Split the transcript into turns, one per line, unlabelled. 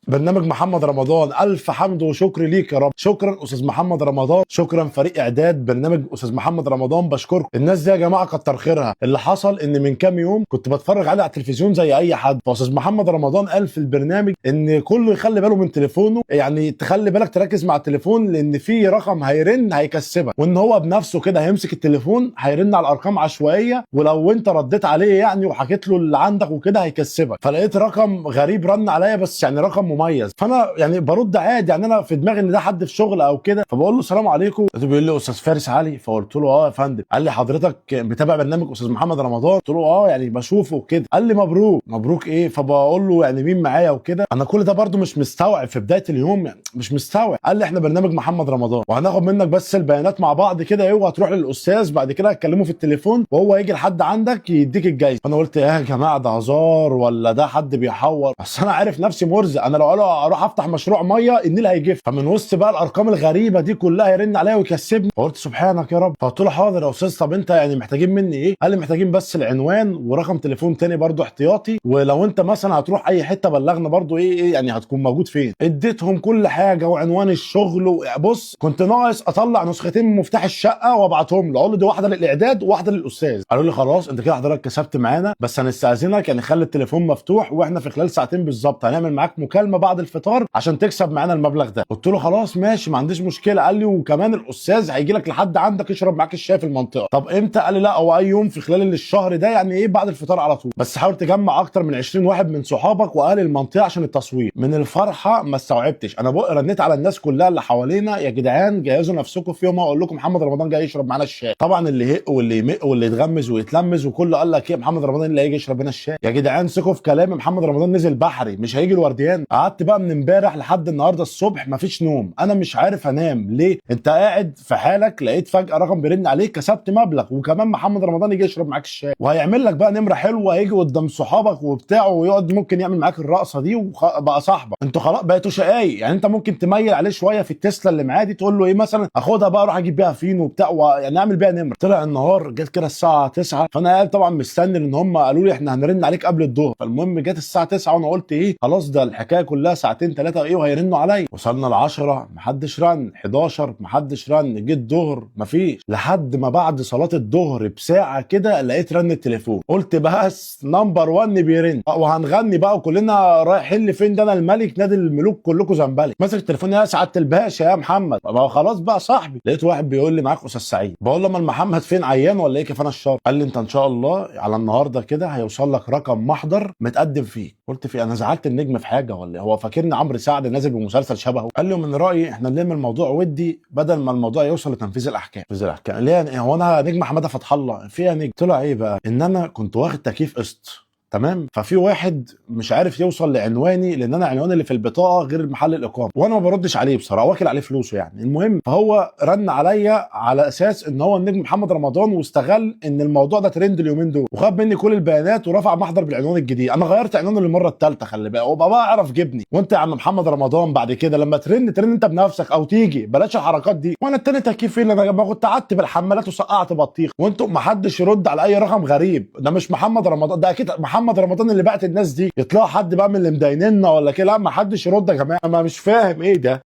برنامج محمد رمضان، الف حمد وشكر ليك يا رب. شكرا استاذ محمد رمضان، شكرا فريق اعداد برنامج استاذ محمد رمضان، بشكركم. الناس دي يا جماعه كتر خيرها. اللي حصل ان من كام يوم كنت بتفرج عليه على التلفزيون زي اي حد، فاستاذ محمد رمضان قال في البرنامج ان كله يخلي باله من تليفونه، يعني تخلي بالك تركز مع التليفون لان في رقم هيرن هيكسبك، وان هو بنفسه كده هيمسك التليفون هيرن على الارقام عشوائيه، ولو انت رديت عليه يعني وحكيت له اللي عندك وكده هيكسبك. فلقيت رقم غريب رن عليا، بس يعني رقم مميز، فانا يعني برد عادي، يعني انا في دماغي ان ده حد في شغل او كده، فبقول له السلام عليكم، لقيته بيقول لي استاذ فارس علي، فقلت له اه يا فندم. قال لي حضرتك متابع برنامج استاذ محمد رمضان؟ قلت له اه يعني بشوفه وكده. قال لي مبروك. مبروك ايه؟ فبقول له يعني مين معايا وكده، انا كل ده برده مش مستوعب في بدايه اليوم، يعني مش مستوعب. قال لي احنا برنامج محمد رمضان وهناخد منك بس البيانات مع بعض كده ايه، وهتروح للاستاذ بعد كده هتكلمه في التليفون وهو يجي لحد عندك يديك الجايزه. فانا قلت يا جماعه ده هزار ولا ده حد بيحور؟ بس انا عارف نفسي مرزق، انا لو قالوا اروح افتح مشروع ميه النيل هيجف، فمن وسط بقى الارقام الغريبه دي كلها يرن عليا ويكسبني، فقلت سبحانك يا رب. فقلت له حاضر يا استاذ، طب انت يعني محتاجين مني ايه؟ قال لي محتاجين بس العنوان ورقم تليفون تاني برضو احتياطي، ولو انت مثلا هتروح اي حته بلغنا برضو ايه يعني هتكون موجود فين. اديتهم كل حاجه وعنوان الشغل بص كنت ناقص اطلع نسختين من مفتاح الشقه وابعتهم له، اقول له دي واحده للاعداد وواحده للاستاذ. قالوا لي خلاص انت كده حضرتك كسبت معانا، بس هنستاذنك يعني خلي التليفون مفتوح، واحنا في خلال ساعتين بالظبط هنعمل معاك مكالمه بعد الفطار عشان تكسب معانا المبلغ ده. قلت له خلاص ماشي ما عنديش مشكله. قال لي وكمان الاستاذ هيجي لك لحد عندك يشرب معاك الشاي في المنطقه. طب امتى؟ قال لي لا هو اي يوم في خلال الشهر ده، يعني ايه بعد الفطار على طول، بس حاول تجمع اكتر من 20 واحد من صحابك واهل المنطقه عشان التصوير. من الفرحه ما استوعبتش، انا بقى رنيت على الناس كلها اللي حوالينا، يا جدعان جهزوا نفسكم في يوم اقول لكم محمد رمضان جاي يشرب معانا الشاي. طبعا اللي يهق واللي يمق واللي يتغمز ويتلمز وكله قال لك ايه محمد رمضان اللي هيجي يشرب لنا الشاي؟ يا جدعان ثقوا في كلامي، محمد رمضان نزل بحري مش هيجي الورديان. قعدت بقى من امبارح لحد النهارده الصبح مفيش نوم، انا مش عارف انام ليه. انت قاعد في حالك لقيت فجاه رقم بيرن عليك كسبت مبلغ، وكمان محمد رمضان يجي يشرب معاك الشاي، وهيعمل لك بقى نمره حلوه، هيجي قدام صحابك وبتاع ويقعد ممكن يعمل معاك الرقصه دي وبقى صاحبك. انتوا خلاص بقيتوا شقايق، يعني انت ممكن تميل عليه شويه في التسلا اللي معاه دي، تقول له ايه مثلا اخدها بقى اروح اجيب بيها فين وبتاع يعني اعمل بيها نمره. طلع النهار جت كده الساعه 9، فانا قاعد طبعا مستني ان هم قالوا لي احنا هنرن عليك قبل الظهر، فالمهم جت الساعه 9 وانا قلت ايه خلاص ده الحكايه كلها ساعتين ثلاثه ايه وهيرنوا عليا. وصلنا ل 10 محدش رن، 11 محدش رن، جيت الظهر مفيش، لحد ما بعد صلاه الظهر بساعه كده لقيت رن التليفون. قلت بس نمبر 1 بيرن وهنغني بقى وكلنا رايحين لفين، ده انا الملك نادي الملوك كلكم زنبلك. ماسك التليفون يا سعاده الباشا يا محمد، ما هو خلاص بقى صاحبي. لقيت واحد بيقول لي معاك استاذ سعيد، بقول له امال محمد فين عيان ولا ايه كيف انا الشر؟ قال لي انت ان شاء الله على النهارده كده هيوصل لك رقم محضر متقدم فيه. قلت في انا زعلت النجم في حاجه ولا هو فاكرني عمرو سعد نازل بمسلسل شبهه؟ قال لي من رايي احنا نلم الموضوع ودي بدل ما الموضوع يوصل لتنفيذ الاحكام. تنفيذ الاحكام ليه؟ هو انا نجم حماده فتح الله فيها نجم؟ طلع ايه بقى ان انا كنت واخد تكييف قسط تمام، ففي واحد مش عارف يوصل لعنواني لان انا عنواني اللي في البطاقه غير محل الاقامه، وانا ما بردش عليه بصراحه، واكل عليه فلوسه يعني. المهم فهو رن عليا على اساس ان هو النجم محمد رمضان، واستغل ان الموضوع ده ترند اليومين دول، وخد مني كل البيانات ورفع محضر بالعنوان الجديد. انا غيرت عنوانه للمره الثالثه خلي بالك، وبقى اعرف جبني. وانت يا عم محمد رمضان بعد كده لما ترن انت بنفسك او تيجي، بلاش الحركات دي. وانا التاني تكييف اللي انا كنت قعدت بالحمالات وسقعت بطيخ، وانتوا ما حدش يرد على اي رقم غريب. ده مش محمد رمضان، ده اكيد محمد رمضان اللي بعت الناس دي. يطلعوا حد بقى من اللي مدايننا ولا كده؟ لا ما حدش يرد يا جماعه، انا مش فاهم ايه ده.